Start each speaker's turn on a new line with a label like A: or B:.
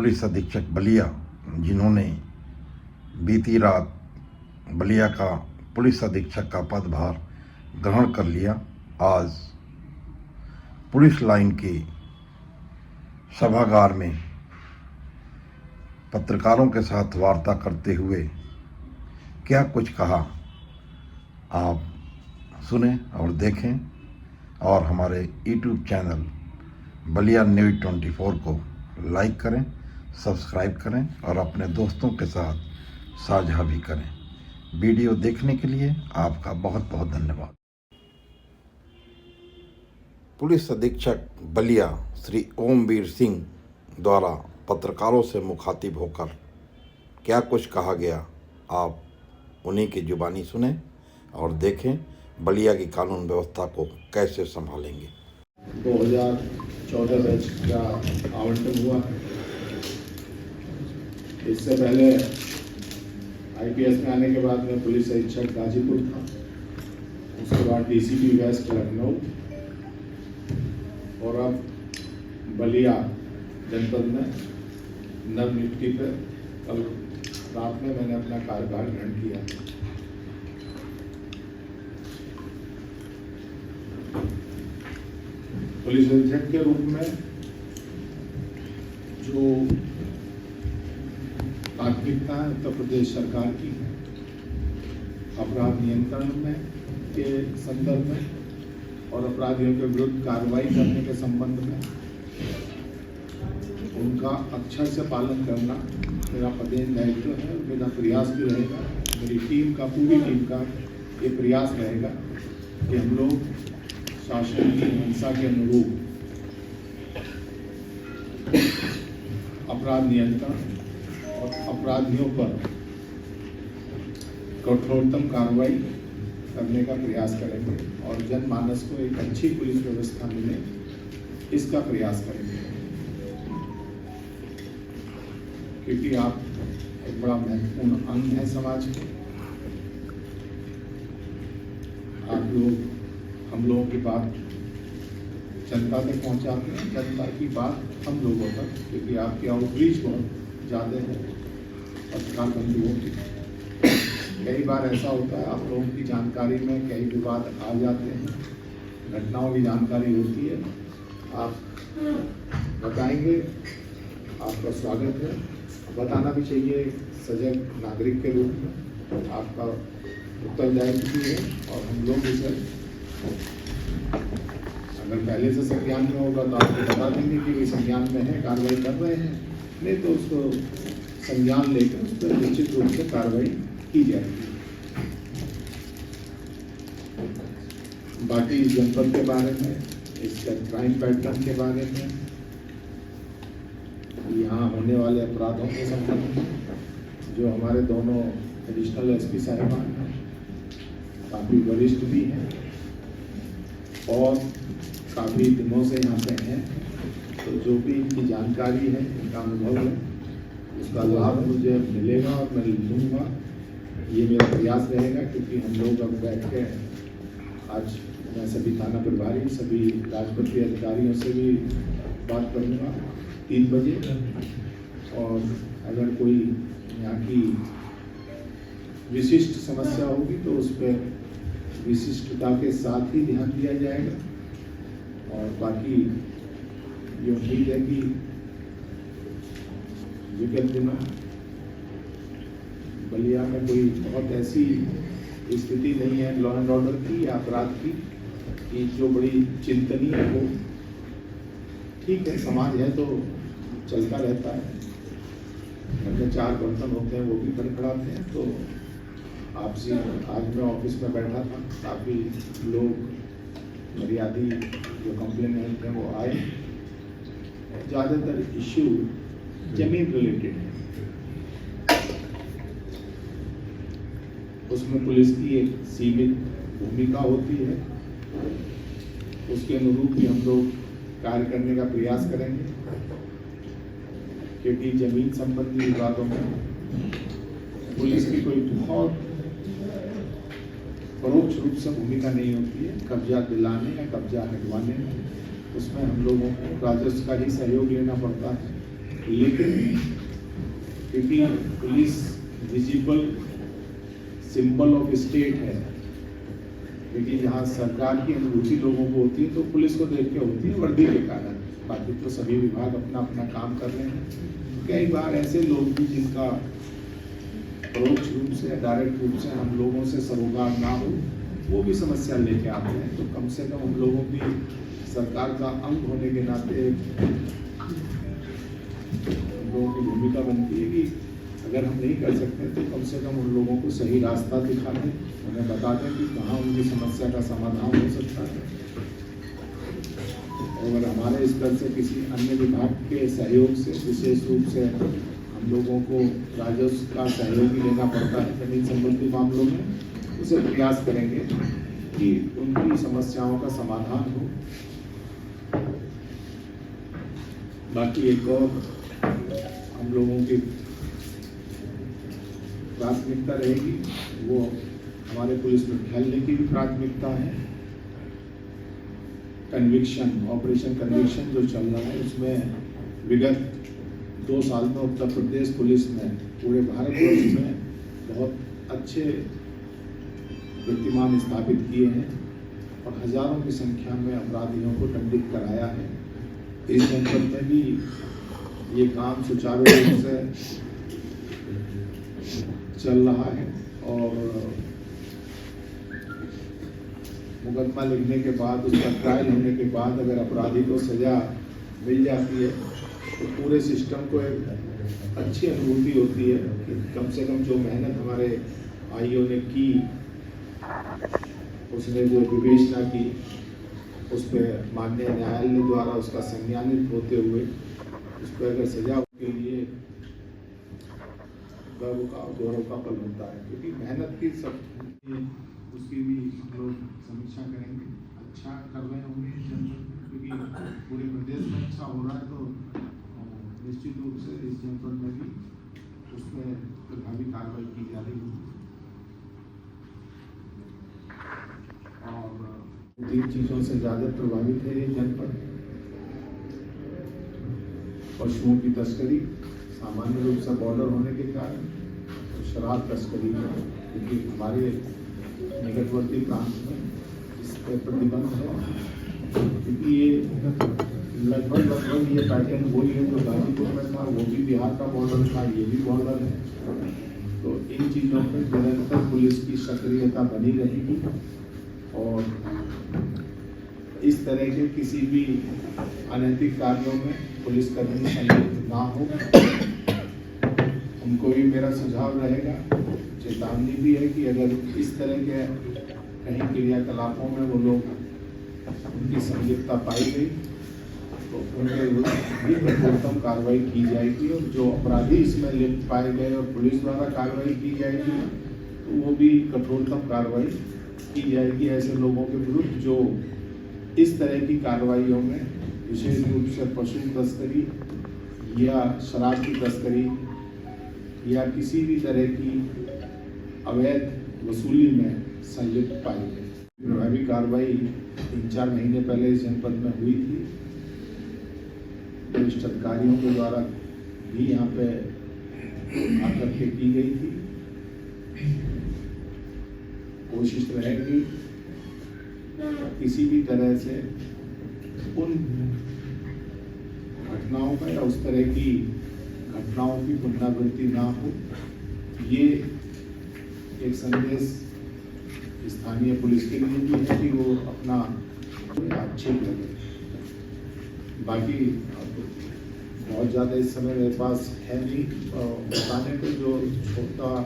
A: Police अधीक्षक बलिया, जिन्होंने बीती रात बलिया का पुलिस अधीक्षक का पदभार ग्रहण कर लिया, आज पुलिस लाइन के सभागार में पत्रकारों के साथ वार्ता करते हुए क्या कुछ कहा, आप सुने और देखें और हमारे यूट्यूब चैनल बलिया न्यूज़ 24 को लाइक करें, सब्सक्राइब करें और अपने दोस्तों के साथ साझा भी करें। वीडियो देखने के लिए आपका बहुत बहुत धन्यवाद। पुलिस अधीक्षक बलिया श्री ओमवीर सिंह द्वारा पत्रकारों से मुखातिब होकर क्या कुछ कहा गया, आप उन्हीं की जुबानी सुने और देखें बलिया की कानून व्यवस्था को कैसे संभालेंगे।
B: 2014 बैच का आवंटन हुआ है। इससे पहले आईपीएस में आने के बाद मैं पुलिस अधीक्षक गाजीपुर था, उसके बाद डीसीपी वेस्ट लखनऊ और अब बलिया जनपद में नवनियुक्ति पर कल रात में मैंने अपना कार्यभार ग्रहण किया। पुलिस अधीक्षक के रूप में जो प्राथमिकता है उत्तर प्रदेश सरकार की है, अपराध नियंत्रण में के संदर्भ में और अपराधियों के विरुद्ध कार्रवाई करने के संबंध में उनका अक्षर से पालन करना मेरा प्रदेश दायित्व है। मेरा प्रयास भी रहेगा, मेरी टीम का, पूरी टीम का ये प्रयास रहेगा कि हम लोग शासन की हिंसा के अनुरूप अपराध नियंत्रण और अपराधियों पर कठोरतम कार्रवाई करने का प्रयास करेंगे और जनमानस को एक अच्छी पुलिस व्यवस्था मिले, इसका प्रयास करेंगे। क्योंकि आप एक बड़ा महत्वपूर्ण अंग है समाज के। आप लोग हम लोगों की बात जनता तक पहुंचाते हैं, जनता की बात हम लोगों तक, क्योंकि आपकी आउटरीच बहुत ज़्यादा है पत्रकार बंधुओं की। कई बार ऐसा होता है आप लोगों की जानकारी में कई विवाद आ जाते हैं, घटनाओं की जानकारी होती है, आप बताएंगे, आपका स्वागत है। बताना भी चाहिए सजग नागरिक के रूप में, आपका उत्तरदायित्व भी है और हम लोग इसे अगर पहले से संज्ञान में होगा तो आपको बता देंगे कि वे संज्ञान में है, कार्रवाई कर रहे हैं, नहीं तो उसको संज्ञान लेकर उस पर निश्चित रूप से कार्रवाई की जाएगी। बाकी जनपद के बारे में, इसके क्राइम पैटर्न के बारे में, यहाँ होने वाले अपराधों के संबंध में जो हमारे दोनों एडिशनल एसपी साहिबान हैं, काफ़ी वरिष्ठ भी हैं और काफ़ी दिनों से यहाँ पे हैं, तो जो भी इनकी जानकारी है, इनका अनुभव है, उसका लाभ मुझे मिलेगा और मैं लूँगा। ये मेरा प्रयास रहेगा, क्योंकि हम लोग अब बैठ के आज मैं सभी थाना प्रभारी, सभी राजपत्रित अधिकारियों से भी बात करूँगा 3 बजे, और अगर कोई यहाँ की विशिष्ट समस्या होगी तो उस पर विशिष्टता के साथ ही ध्यान दिया जाएगा। और बाकी ये उम्मीद है कि विगत दिनों बलिया में कोई बहुत ऐसी स्थिति नहीं है लॉ एंड ऑर्डर की या अपराध की कि जो बड़ी चिंतनीय हो। ठीक है, समाज है तो चलता रहता है, मतलब 4 बर्तन होते हैं वो भी खड़खड़ाते हैं। तो आपसे आज मैं ऑफिस में बैठा था, काफ़ी लोग मर्यादी जो कंप्लेनेंट हैं वो आए, ज़्यादातर इश्यू जमीन रिलेटेड है। उसमें पुलिस की एक सीमित भूमिका होती है, उसके अनुरूप ही हम लोग कार्य करने का प्रयास करेंगे, क्योंकि जमीन संबंधी विवादों में पुलिस की कोई बहुत परोक्ष रूप से भूमिका नहीं होती है। कब्जा दिलाने या कब्जा हटवाने में उसमें हम लोगों को राजस्व का ही सहयोग लेना पड़ता है। लेकिन क्योंकि police visible symbol of state है, क्योंकि जहाँ सरकार की अनुभूति लोगों को होती है तो पुलिस को देख के होती है वर्दी के कारण। बाकी तो सभी विभाग अपना अपना काम कर रहे हैं। कई बार ऐसे लोग भी जिनका परोक्ष रूप से डायरेक्ट रूप से हम लोगों से सरोकार ना हो, वो भी समस्या लेके आते हैं। तो कम से कम हम लोगों की सरकार का अंग होने के नाते हम लोगों की भूमिका बनती है कि अगर हम नहीं कर सकते तो कम से कम उन लोगों को सही रास्ता दिखा दें, उन्हें बता दें कि कहाँ उनकी समस्या का समाधान हो सकता है। और हमारे स्तर से किसी अन्य विभाग के सहयोग से, विशेष रूप से हम लोगों को राजस्व का सहयोग लेना पड़ता है जमीन संबंधी मामलों में, उसे प्रयास करेंगे कि उनकी समस्याओं का समाधान हो। बाकी एक और हम लोगों की प्राथमिकता रहेगी, वो हमारे पुलिस मुख्यालय की भी प्राथमिकता है। कन्विक्शन, ऑपरेशन कन्विक्शन जो चल रहा है, उसमें विगत 2 साल में उत्तर प्रदेश पुलिस ने पूरे भारतवर्ष में बहुत अच्छे कीर्तिमान स्थापित किए हैं और हजारों की संख्या में अपराधियों को दंडित कराया है। इस जनपद में भी ये काम सुचारू रूप से चल रहा है और मुकदमा लिखने के बाद, उसका ट्रायल होने के बाद अगर अपराधी को सजा मिल जाती है तो पूरे सिस्टम को एक अच्छी अनुभूति होती है कि कम से कम जो मेहनत हमारे भाइयों ने की, उसने जो विवेचना की, उस पर माननीय न्यायालय द्वारा उसका संज्ञानित होते हुए उस पर अगर सजा के लिए गर्व का, गौरव का पल होता है। क्योंकि मेहनत की सब उसकी भी हम लोग समीक्षा करेंगे। अच्छा कर रहे होंगे क्योंकि पूरे प्रदेश में अच्छा हो रहा है, तो निश्चित रूप से इस जनपद में भी उसमें प्रभावी कार्रवाई की जा रही होगी। और 3 चीज़ों से ज़्यादा प्रभावित है ये जनपद। पशुओं की तस्करी, सामान्य रूप से बॉर्डर होने के कारण, शराब तस्करी में, क्योंकि हमारे निकटवर्ती प्रांत में इस पर प्रतिबंध है। क्योंकि ये लगभग ये पैटर्न वही है जो गाजीपुर में था, वो भी बिहार का बॉर्डर था, ये भी बॉर्डर है। तो इन चीज़ों पर निरंतर पुलिस की सक्रियता बनी रहेगी और इस तरह के किसी भी अनैतिक कार्यों में पुलिसकर्मी संलिप्त ना हो। उनको भी मेरा सुझाव रहेगा, चेतावनी भी है कि अगर इस तरह के कहीं क्रियाकलापों में वो लोग, उनकी संलिप्तता पाई गई तो उनके विरुद्ध भी कठोरतम कार्रवाई की जाएगी। और जो अपराधी इसमें लिप्त पाए गए और पुलिस द्वारा कार्रवाई की जाएगी तो वो भी कठोरतम कार्रवाई की जाएगी ऐसे लोगों के विरुद्ध जो इस तरह की कार्रवाइयों में, विशेष रूप से पशु तस्करी या शराब की तस्करी या किसी भी तरह की अवैध वसूली में संलिप्त पाई गई। प्रभावी कार्रवाई 3-4 महीने पहले इस जनपद में हुई थी। वरिष्ठ अधिकारियों के द्वारा भी यहाँ पे आकर के की गई थी। कोशिश रहेगी किसी भी तरह से उन घटनाओं का या उस तरह की घटनाओं की पुनरावृत्ति ना हो। ये एक संदेश स्थानीय पुलिस के लिए भी है कि वो अपना आक्षेप लगे। बाकी बहुत ज़्यादा इस समय मेरे पास है नहीं बताने को, जो छोटा